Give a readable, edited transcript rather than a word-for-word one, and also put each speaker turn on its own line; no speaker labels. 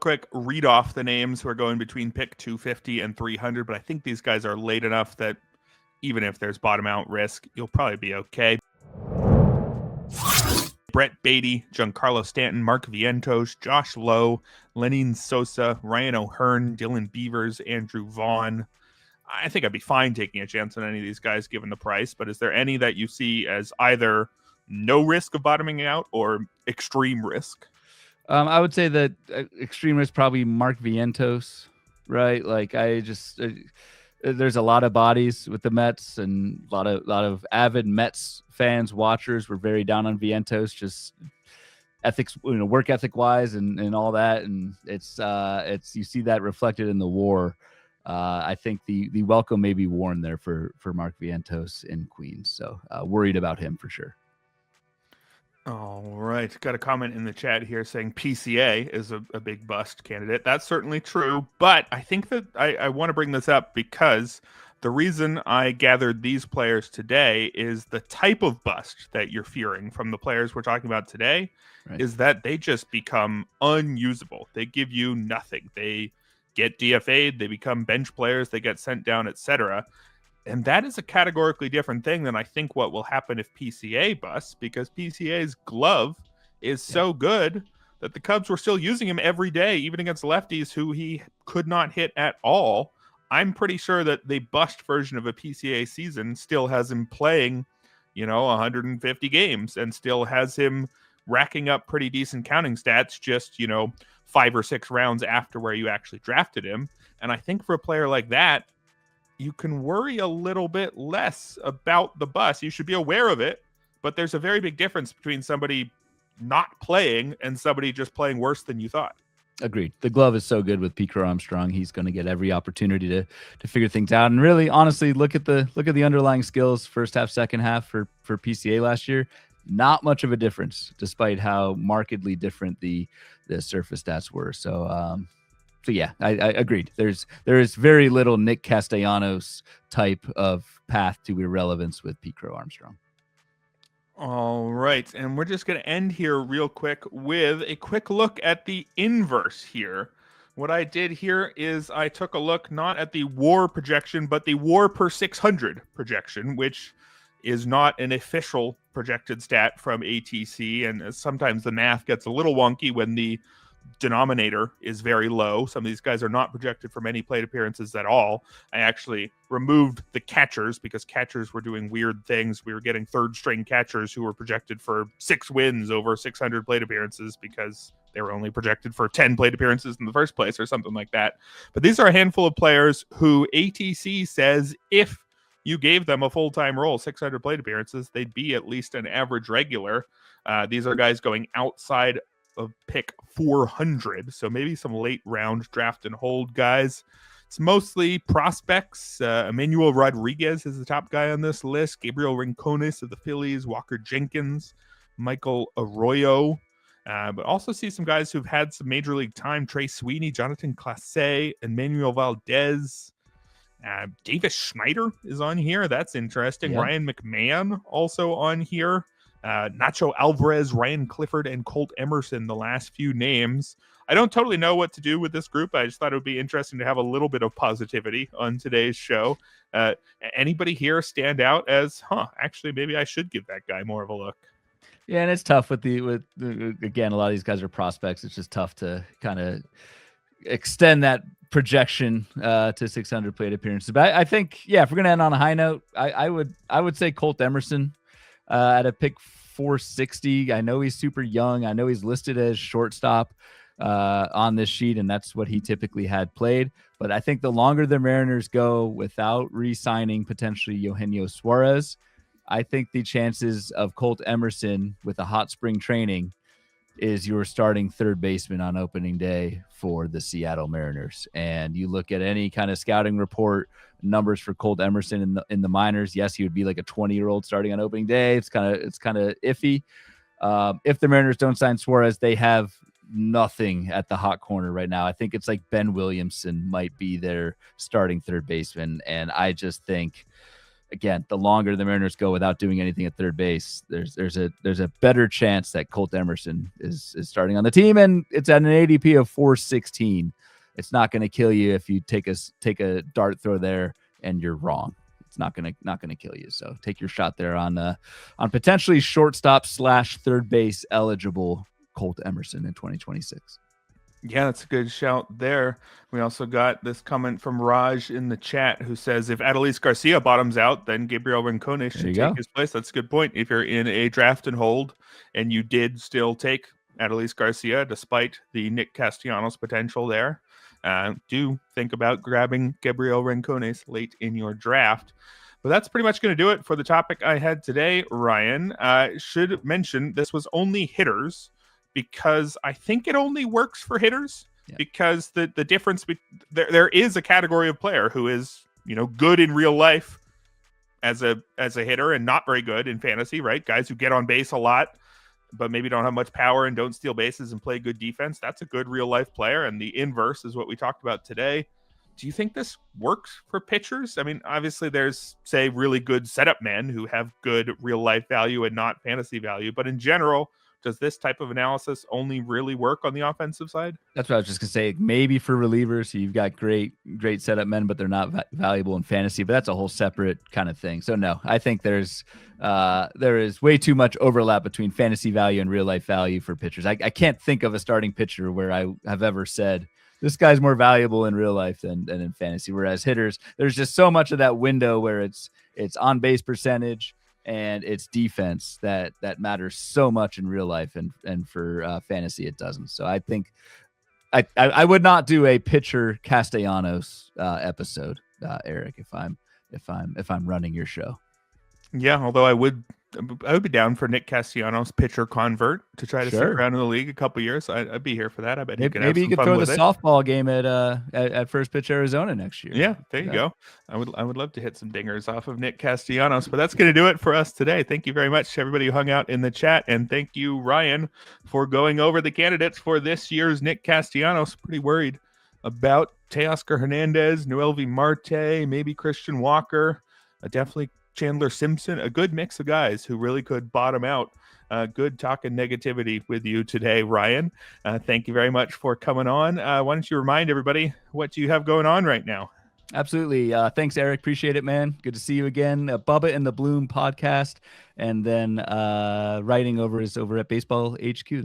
quick read off the names who are going between pick 250 and 300, but I think these guys are late enough that even if there's bottom out risk, you'll probably be okay. Brett Beatty, Giancarlo Stanton, Mark Vientos, Josh Lowe, Lenyn Sosa, Ryan O'Hearn, Dylan Beavers, Andrew Vaughn. I think I'd be fine taking a chance on any of these guys given the price, but is there any that you see as either no risk of bottoming out or extreme risk?
I would say that extreme risk probably Mark Vientos, right? Like there's a lot of bodies with the Mets, and a lot of avid Mets fans, watchers were very down on Vientos, just ethics, work ethic wise, and all that. And it's you see that reflected in the WAR. I think the welcome may be worn there for Mark Vientos in Queens. So worried about him for sure.
All right. Got a comment in the chat here saying PCA is a big bust candidate. That's certainly true. But I think that I want to bring this up because the reason I gathered these players today is the type of bust that you're fearing from the players we're talking about today is that they just become unusable. They give you nothing. They get DFA'd, they become bench players, they get sent down, etc. And that is a categorically different thing than I think what will happen if PCA busts, because PCA's glove is so good that the Cubs were still using him every day, even against lefties who he could not hit at all. I'm pretty sure that the bust version of a PCA season still has him playing, 150 games and still has him racking up pretty decent counting stats just, 5 or 6 rounds after where you actually drafted him. And I think for a player like that, you can worry a little bit less about the bust. You should be aware of it, but there's a very big difference between somebody not playing and somebody just playing worse than you thought.
Agreed. The glove is so good with Pete Crow-Armstrong. He's going to get every opportunity to figure things out. And really, honestly, look at the underlying skills first half, second half for PCA last year. Not much of a difference, despite how markedly different the surface stats were. So yeah, I agreed. There is very little Nick Castellanos type of path to irrelevance with Pete Crow-Armstrong.
All right, and we're just going to end here real quick with a quick look at the inverse here. What I did here is I took a look not at the WAR projection, but the WAR per 600 projection, which is not an official projected stat from ATC, and sometimes the math gets a little wonky when the denominator is very low. Some of these guys are not projected for many plate appearances at all. I actually removed the catchers because catchers were doing weird things. We were getting third string catchers who were projected for 6 wins over 600 plate appearances because they were only projected for 10 plate appearances in the first place or something like that. But these are a handful of players who ATC says if you gave them a full-time role, 600 plate appearances, they'd be at least an average regular. These are guys going outside of pick 400, so maybe some late round draft and hold guys. It's mostly prospects. Emmanuel Rodriguez is the top guy on this list. Gabriel Rincones of the Phillies, Walker Jenkins, Michael Arroyo. But also see some guys who've had some major league time. Trey Sweeney, Jonathan Clase, Emmanuel Valdez. Davis Schneider is on here. That's interesting. Yep. Ryan McMahon also on here. Nacho Alvarez, Ryan Clifford, and Colt Emerson, the last few names. I don't totally know what to do with this group. I just thought it would be interesting to have a little bit of positivity on today's show. Anybody here stand out as, actually, maybe I should give that guy more of a look?
Yeah, and it's tough with again, a lot of these guys are prospects. It's just tough to kind of extend that projection to 600 plate appearances. But I think, if we're going to end on a high note, I would say Colt Emerson at a pick 460. I know he's super young. I know he's listed as shortstop on this sheet, and that's what he typically had played. But I think the longer the Mariners go without re-signing potentially Eugenio Suarez, I think the chances of Colt Emerson with a hot spring training is your starting third baseman on opening day for the Seattle Mariners. And you look at any kind of scouting report numbers for Colt Emerson in the minors. Yes, he would be like a 20-year-old starting on opening day. It's kind of iffy. If the Mariners don't sign Suarez, they have nothing at the hot corner right now. I think it's like Ben Williamson might be their starting third baseman. And I just think again, the longer the Mariners go without doing anything at third base, there's a better chance that Colt Emerson is starting on the team, and it's at an ADP of 416. It's not going to kill you if you take a dart throw there and you're wrong. It's not gonna kill you. So take your shot there on potentially shortstop / third base eligible Colt Emerson in 2026.
Yeah, that's a good shout there. We also got this comment from Raj in the chat who says, if Adolis Garcia bottoms out, then Gabriel Rincon should take his place. That's a good point. If you're in a draft and hold and you did still take Adolis Garcia, despite the Nick Castellanos potential there, do think about grabbing Gabriel Rincon late in your draft. But that's pretty much going to do it for the topic I had today, Ryan. Should mention this was only hitters, because I think it only works for hitters, because the difference there is a category of player who is, good in real life as a hitter and not very good in fantasy, right? Guys who get on base a lot, but maybe don't have much power and don't steal bases and play good defense. That's a good real life player. And the inverse is what we talked about today. Do you think this works for pitchers? I mean, obviously there's, say, really good setup men who have good real life value and not fantasy value, but in general, does this type of analysis only really work on the offensive side?
That's what I was just going to say. Maybe for relievers, so you've got great setup men, but they're not valuable in fantasy, but that's a whole separate kind of thing. So no, I think there is way too much overlap between fantasy value and real life value for pitchers. I can't think of a starting pitcher where I have ever said, this guy's more valuable in real life than in fantasy. Whereas hitters, there's just so much of that window where it's on base percentage and it's defense that matters so much in real life, and for fantasy it doesn't. So I think I would not do a pitcher Castellanos episode, Eric, if I'm running your show.
Yeah, although I would be down for Nick Castellanos pitcher convert to try to stick around in the league a couple years. I'd be here for that. I bet
maybe you could throw the softball game at First Pitch Arizona next year.
Yeah, there you go. I would love to hit some dingers off of Nick Castellanos, but that's going to do it for us today. Thank you very much to everybody who hung out in the chat, and thank you, Ryan, for going over the candidates for this year's Nick Castellanos. Pretty worried about Teoscar Hernandez, Noelvi Marte, maybe Christian Walker, definitely Chandler Simpson, a good mix of guys who really could bottom out. Good talking negativity with you today, Ryan. Thank you very much for coming on. Why don't you remind everybody what you have going on right now?
Absolutely. Thanks, Eric. Appreciate it, man. Good to see you again. Bubba and the Bloom podcast, and then writing over at Baseball HQ this